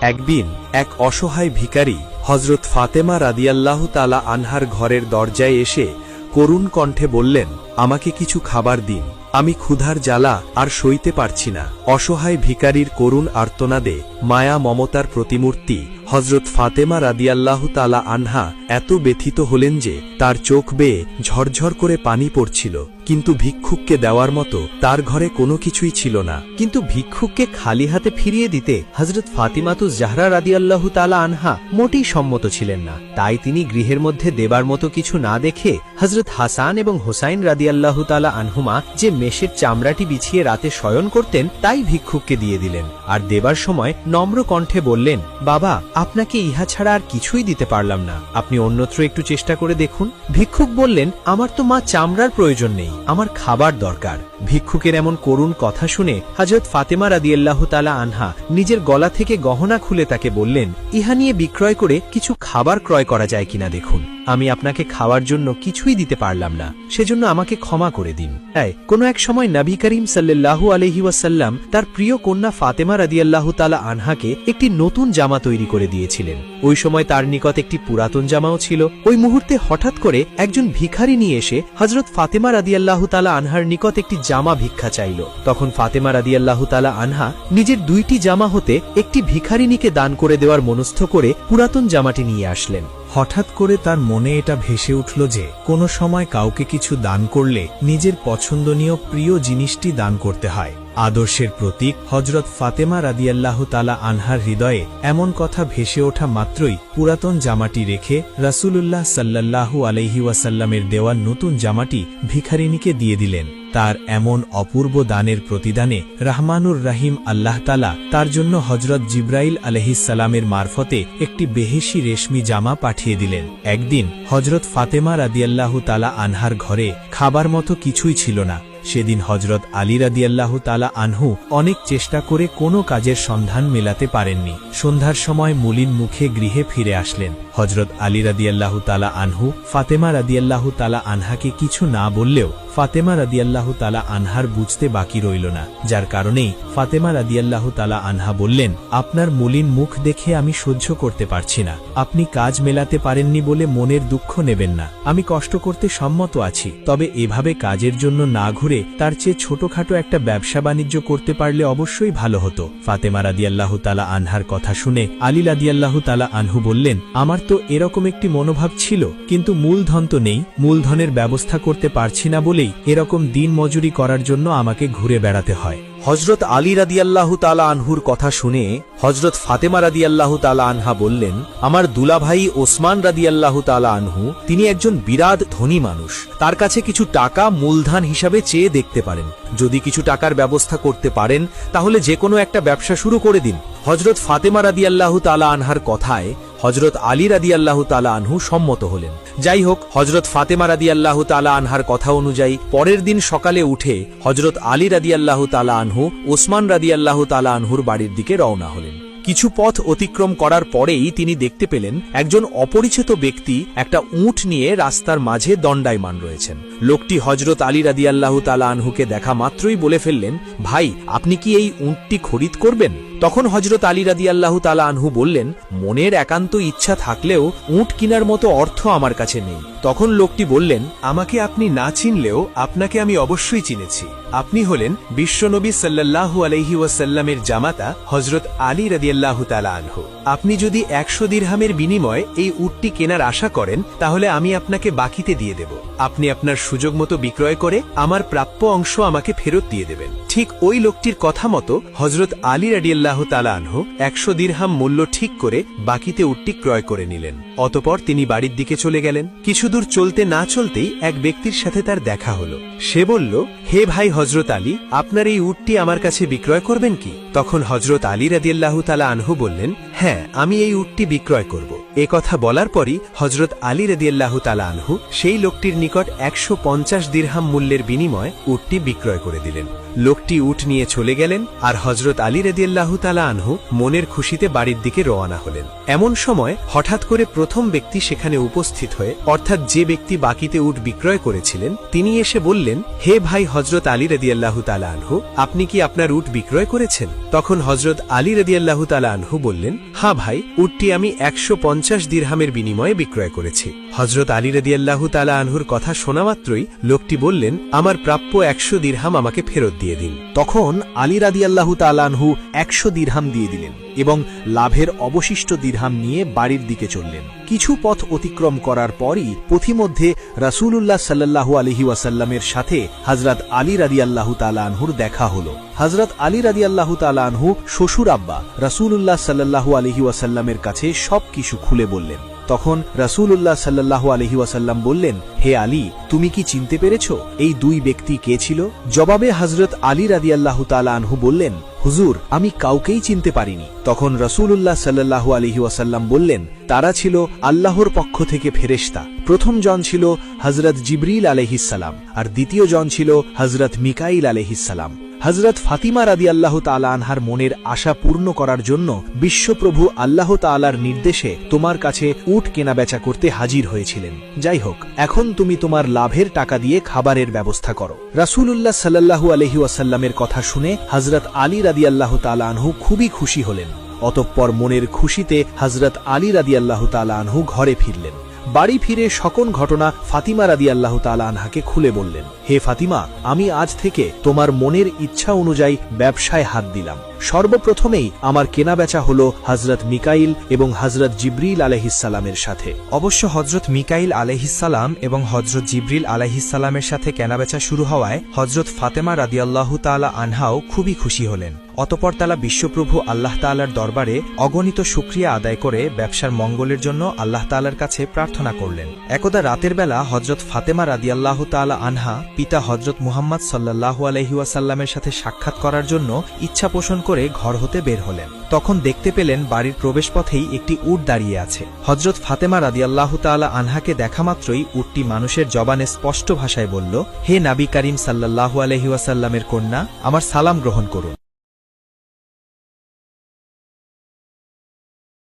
একদিন এক অসহায় ভিখারী হযরত ফাতেমা রাদিয়াল্লাহু তাআলা আনহার ঘরের দরজায় এসে করুণ কণ্ঠে বললেন, আমাকে কিছু খাবার দিন, আমি ক্ষুধার জ্বালা আর সইতে পারছি না। অসহায় ভিখারীর করুণ আর্তনাদে মায়া মমতার প্রতিমূর্তি হযরত ফাতেমা রাদিয়াল্লাহু তাআলা আনহা এত ব্যথিত হলেন যে তার চোখ বেয়ে ঝরঝর করে পানি পড়ছিল, কিন্তু ভিক্ষুককে দেওয়ার মতো তার ঘরে কোনো কিছুই ছিল না। কিন্তু ভিক্ষুককে খালি হাতে ফিরিয়ে দিতে হযরত ফাতিমাতুজ জাহরা রাদিয়াল্লাহু তাআলা আনহা মোটেই সম্মত ছিলেন না। তাই তিনি গৃহের মধ্যে দেবার মতো কিছু না দেখে হযরত হাসান এবং হোসাইন রাদিয়াল্লাহু তাআলা আনহুমা যে মেষের চামড়াটি বিছিয়ে রাতে শয়ন করতেন তাই ভিক্ষুককে দিয়ে দিলেন, আর দেবার সময় নম্র কণ্ঠে বললেন, বাবা, আপনাকে ইহা ছাড়া আর কিছুই দিতে পারলাম না, আপনি অন্যত্র একটু চেষ্টা করে দেখুন। ভিক্ষুক বললেন, আমার তো মা চামড়ার প্রয়োজন নেই, আমার খাবার দরকার। ভিক্ষুকের এমন করুণ কথা শুনে হযরত ফাতেমা রাদিয়াল্লাহু তাআলা আনহা নিজের গলা থেকে গহনা খুলে তাকে বললেন, ইহা নিয়ে বিক্রয় করে কিছু খাবার ক্রয় করা যায় কিনা দেখুন। আমি আপনাকে খাওয়ার জন্য কিছুই দিতে পারলাম না, সেজন্য আমাকে ক্ষমা করে দিন। কোন এক সময় নবী করিম সাল্লাল্লাহু আলাইহি ওয়াসাল্লাম তার প্রিয় কন্যা ফাতেমা রাদিয়াল্লাহু তাআলা আনহাকে একটি নতুন জামা তৈরি করে দিয়েছিলেন। ওই সময় তার নিকট একটি পুরাতন জামাও ছিল। ওই মুহূর্তে হঠাৎ করে একজন ভিখারি নিয়ে এসে হযরত ফাতেমা রাদিয়াল্লাহু তাআলা আনহার নিকট একটি জামা ভিক্ষা চাইল। তখন ফাতেমা রাদিয়াল্লাহু তাআলা আনহা নিজের দুইটি জামা হতে একটি ভিখারিনীকে দান করে দেওয়ার মনস্থ করে পুরাতন জামাটি নিয়ে আসলেন। হঠাৎ করে তার মনে এটা ভেসে উঠল যে কোনো সময় কাউকে কিছু দান করলে নিজের পছন্দনীয় প্রিয় জিনিসটি দান করতে হয়। আদর্শের প্রতীক হযরত ফাতেমা রাদিয়াল্লাহু তাআলা আনহার হৃদয়ে এমন কথা ভেসে ওঠা মাত্রই পুরাতন জামাটি রেখে রাসূলুল্লাহ সাল্লাল্লাহু আলাইহি ওয়াসাল্লামের দেওয়া নতুন জামাটি ভিখারিনীকে দিয়ে দিলেন। তার এমন অপূর্ব দানের প্রতিদানে রহমানুর রহিম আল্লাহ তাআলা তার জন্য হযরত জিবরাইল আলাইহিস সালামের মারফতে একটি বেহেশি রেশমি জামা পাঠিয়ে দিলেন। একদিন হযরত ফাতেমা রাদিয়াল্লাহু তাআলা আনহার ঘরে খাবার মতো কিছুই ছিল না। সেদিন হযরত আলী রাদিয়াল্লাহু তাআলা আনহু অনেক চেষ্টা করে কোনো কাজের সন্ধান মেলাতে পারেননি। সন্ধ্যার সময় মলিন মুখে গৃহে ফিরে আসলেন। হযরত আলী রাদিয়াল্লাহু তাআলা আনহু ফাতেমা রাদিয়াল্লাহু তাআলা আনহাকে কিছু না বললেও ফাতেমা রাদিয়াল্লাহু তাআলা আনহার বুঝতে বাকি রইল না, যার কারণেই ফাতেমা রাদিয়াল্লাহু তাআলা আনহা বললেন, আপনার মলিন মুখ দেখে আমি সহ্য করতে পারছি না। আপনি কাজ মেলাতে পারেননি বলে মনের দুঃখ নেবেন না, আমি কষ্ট করতে সম্মত আছি, তবে এভাবে কাজের জন্য না ঘুরে তার চেয়ে ছোটখাটো একটা ব্যবসা বাণিজ্য করতে পারলে অবশ্যই ভালো হতো। ফাতেমা রাদিয়াল্লাহু তাআলা আনহার কথা শুনে আলী রাদিয়াল্লাহু তাআলা আনহু বললেন, আমার তো এরকম একটি মনোভাব ছিল, কিন্তু মূলধন তো নেই, মূলধনের ব্যবস্থা করতে পারছি না বলেই এরকম দিন মজুরি করার জন্য আমাকে ঘুরে বেড়াতে হয়। হযরত আলী রাদিয়াল্লাহু তাআলা আনহুর কথা শুনে হযরত ফাতেমা রাদিয়াল্লাহু তাআলা আনহা বললেন, আমার দুলাভাই ওসমান রাদিয়াল্লাহু তাআলা আনহু তিনি একজন বিরাট ধনী মানুষ, তার কাছে কিছু টাকা মূলধন হিসাবে চেয়ে দেখতে পারেন। যদি কিছু টাকার ব্যবস্থা করতে পারেন তাহলে যে কোনো একটা ব্যবসা শুরু করে দিন। হযরত ফাতেমা রাদিয়াল্লাহু তাআলা আনহার কথায় হযরত আলী রাদিয়াল্লাহু তাআলা আনহু সম্মত হলেন। যাই হোক, হযরত ফাতেমা রাদিয়াল্লাহু তাআলা আনহার কথা অনুযায়ী পরের দিন সকালে উঠে হযরত আলী রাদিয়াল্লাহু তাআলা আনহু ওসমান রাদিয়াল্লাহু তাআলা আনহুর বাড়ির দিকে রওনা হলেন। কিছু পথ অতিক্রম করার পরেই তিনি দেখতে পেলেন একজন অপরিচিত ব্যক্তি একটা উট নিয়ে রাস্তার মাঝে দণ্ডায়মান রয়েছেন। লোকটি হযরত আলী রাদিয়াল্লাহু তাআলা আনহুকে দেখা মাত্রই বলে ফেললেন, ভাই, আপনি কি এই উটটি খরিদ করবেন? তখন হযরত আলী রাদিয়াল্লাহু তাআলা আনহু বললেন, মনের একান্ত ইচ্ছা থাকলেও উট কেনার মতো অর্থ আমার কাছে নেই। তখন লোকটি বললেন, আমাকে আপনি না চিনলেও আপনাকে আমি অবশ্যই চিনেছি। আপনি হলেন বিশ্বনবী সাল্লাল্লাহু আলাইহি ওয়াসাল্লামের জামাতা হযরত আলী রাদিয়াল্লাহু তাআলা আনহু। আপনি যদি 100 দিরহামের বিনিময়ে এই উটটি কেনার আশা করেন তাহলে আমি আপনাকে বাকিতে দিয়ে দেব। আপনি আপনার সুযোগ মতো বিক্রয় করে আমার প্রাপ্য অংশ আমাকে ফেরত দিয়ে দেবেন। ঠিক ওই লোকটির কথা মতো হযরত আলী রাদিয়াল্লাহু তাআলা আনহু 100 দিরহাম মূল্য ঠিক করে বাকিতে উটটি ক্রয় করে নিলেন। অতঃপর তিনি বাড়ির দিকে চলে গেলেন। কিছু দূর চলতে না চলতেই এক ব্যক্তির সাথে তার দেখা হলো। সে বলল, হে ভাই হযরত আলী, আপনার এই উটটি আমার কাছে বিক্রয় করবেন কি? তখন হযরত আলী রাদিয়াল্লাহু তাআলা আনহু বললেন, হ্যাঁ, আমি এই উটটি বিক্রয় করব। এ কথা বলার পরই হযরত আলী রাদিয়াল্লাহু তাআলা আনহু সেই লোকটির নিকট 150 দিরহাম মূল্যের বিনিময়ে উটটি বিক্রয় করে দিলেন। লোকটি উট নিয়ে চলে গেলেন আর হজরত আলী রাদিয়াল্লাহু তাআলা আনহু মনের খুশিতে বাড়ির দিকে রওনা হলেন। এমন সময় হঠাৎ করে প্রথম ব্যক্তি সেখানে উপস্থিত হয়ে, অর্থাৎ যে ব্যক্তি বাকিতে উট বিক্রয় করেছিলেন, তিনি এসে বললেন, হে ভাই হজরত আলী রাদিয়াল্লাহু তাআলা আনহু, আপনি কি আপনার উট বিক্রয় করেছেন? তখন হজরত আলী রাদিয়াল্লাহু তাআলা আনহু বললেন, হ্যাঁ ভাই, উটটি আমি 150 দিরহামের বিনিময়ে বিক্রয় করেছি। হজরত আলী রাদিয়াল্লাহু তাআলা আনহুর কথা শোনা মাত্রই লোকটি বললেন, আমার প্রাপ্য 100 দিরহাম আমাকে ফেরত দিয়ে দিন। তখন আলী রাদিয়াল্লাহু তাআলা আনহু 100 দিরহাম দিয়ে দিলেন এবং লাভের অবশিষ্ট দিরহাম নিয়ে বাড়ির দিকে চললেন। কিছু পথ অতিক্রম করার পরই পথিমধ্যে রাসূলুল্লাহ সাল্লাল্লাহু আলাইহি ওয়াসাল্লামের সাথে হযরত আলী রাদিয়াল্লাহু তাআলা আনহুর দেখা হলো। হযরত আলী রাদিয়াল্লাহু তাআলা আনহু শ্বশুর আব্বা রাসূলুল্লাহ সাল্লাল্লাহু আলাইহি ওয়াসাল্লামের কাছে সবকিছু খুলে বললেন। তখন রাসূলুল্লাহ সাল্লাল্লাহু আলাইহি ওয়াসাল্লাম বললেন, হে আলী, তুমি কি চিনতে পেরেছ এই দুই ব্যক্তি কে ছিল? জবাবে হযরত আলী রাদিয়াল্লাহু তাআলা আনহু বললেন, হুজুর, আমি কাউকেই চিনতে পারিনি। তখন রাসূলুল্লাহ সাল্লাল্লাহু আলাইহি ওয়াসাল্লাম বললেন, তারা ছিল আল্লাহর পক্ষ থেকে ফেরেশতা। প্রথম জন ছিল হযরত জিবরিল আলাইহিস সালাম আর দ্বিতীয় জন ছিল হযরত মিকাইল আলাইহিস সালাম। হযরত ফাতিমা রাদিয়াল্লাহু তাআলা আনহার মনের আশা পূর্ণ করার জন্য বিশ্বপ্রভু আল্লাহ তাআলার নির্দেশে তোমার কাছে উট কেনাবেচা করতে হাজির হয়েছিলেন। যাই হোক, এখন তুমি তোমার লাভের টাকা দিয়ে খাবারের ব্যবস্থা করো। রাসূলুল্লাহ সাল্লাল্লাহু আলাইহি ওয়াসাল্লামের কথা শুনে হযরত আলী রাদিয়াল্লাহু তাআলা আনহু খুবই খুশি হলেন। অতঃপর মনের খুশিতে হযরত আলী রাদিয়াল্লাহু তাআলা আনহু ঘরে ফিরলেন। বাড়ি ফিরে সকল ঘটনা ফাতিমা রাদিয়াল্লাহু তাআলা আনহাকে খুলে বললেন, হে ফাতিমা, আমি আজ থেকে তোমার মনের ইচ্ছা অনুযায়ী ব্যবসায় হাত দিলাম। সর্বপ্রথমেই আমার কেনাবেচা হল হযরত মিকাইল এবং হযরত জিবরিল আলাইহিস সালামের সাথে। অবশ্য হযরত মিকাইল আলাইহিস সালাম এবং হযরত জিবরিল আলাইহিস সালামের সাথে কেনাবেচা শুরু হওয়ায় হযরত ফাতেমা রাদিয়াল্লাহু তাআলা আনহাও খুবই খুশি হলেন। অতঃপর তারা বিশ্বপ্রভু আল্লাহ তাআলার দরবারে অগণিত শুকরিয়া আদায় করে ব্যবসার মঙ্গলের জন্য আল্লাহ তাআলার কাছে প্রার্থনা করলেন। একদা রাতের বেলা হযরত ফাতেমা রাদিয়াল্লাহু তাআলা আনহা পিতা হযরত মুহাম্মদ সাল্লাল্লাহু আলাইহি ওয়াসাল্লামের সাথে সাক্ষাৎ করার জন্য ইচ্ছা পোষণ করে ঘর হতে বের হলেন। তখন দেখতে পেলেন বাড়ির প্রবেশপথেই একটি উট দাঁড়িয়ে আছে। হযরত ফাতেমা রাদিয়াল্লাহু তাআলা আনহাকে দেখা মাত্রই উটটি মানুষের জবানে স্পষ্ট ভাষায় বলল, হে নবী করিম সাল্লাল্লাহু আলাইহি ওয়াসাল্লামের কন্যা, আমার সালাম গ্রহণ করুন।